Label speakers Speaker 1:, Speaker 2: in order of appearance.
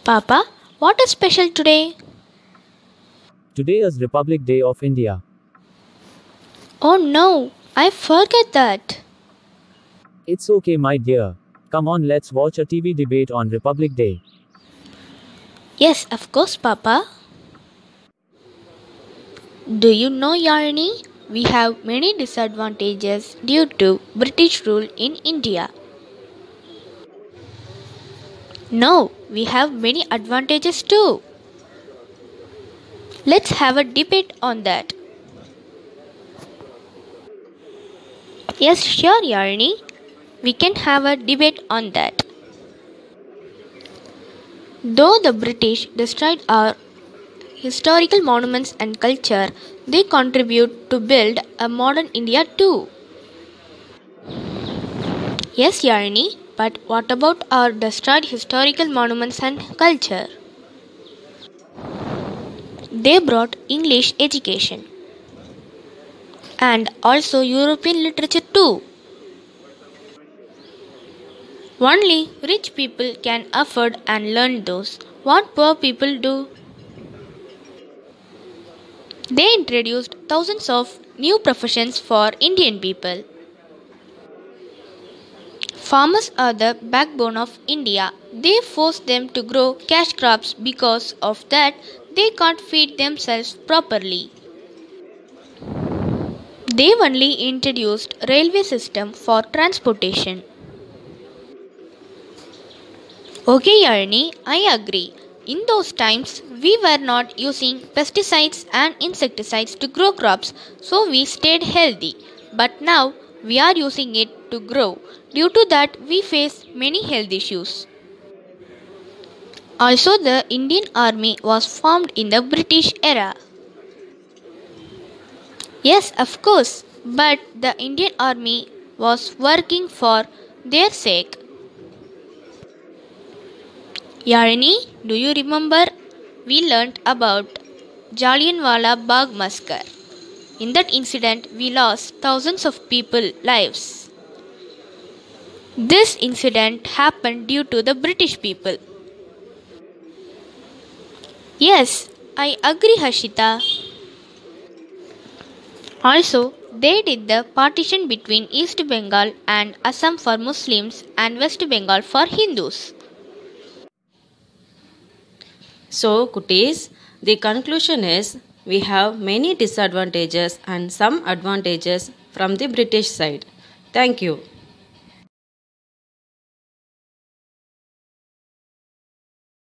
Speaker 1: Papa, what is special today?
Speaker 2: Today is Republic Day of India.
Speaker 1: Oh no, I forget that.
Speaker 2: It's okay, my dear. Come on, let's watch a TV debate on Republic Day.
Speaker 1: Yes, of course, Papa. Do you know, Yarni? We have many disadvantages due to British rule in India. No, we have many advantages too. Let's have a debate on that. Yes, sure, Yarni. We can have a debate on that. Though the British destroyed our historical monuments and culture, they contribute to build a modern India too. Yes, Yarni, but what about our destroyed historical monuments and culture? They brought English education and also European literature too. Only rich people can afford and learn those. What poor people do? They introduced thousands of new professions for Indian people. Farmers are the backbone of India. They force them to grow cash crops because of that they can't feed themselves properly. They only introduced railway system for transportation. Okay, Yarni, I agree. In those times, we were not using pesticides and insecticides to grow crops, so we stayed healthy. But now, we are using it to grow. Due to that, we face many health issues. Also, the Indian Army was formed in the British era. Yes, of course, but the Indian Army was working for their sake. Yarini, do you remember we learnt about Jallianwala Bagh massacre? In that incident, we lost thousands of people lives. This incident happened due to the British people. Yes, I agree, Hashita. Also, they did the partition between East Bengal and Assam for Muslims and West Bengal for Hindus.
Speaker 3: So, Kutis, the conclusion is we have many disadvantages and some advantages from the British side. Thank you.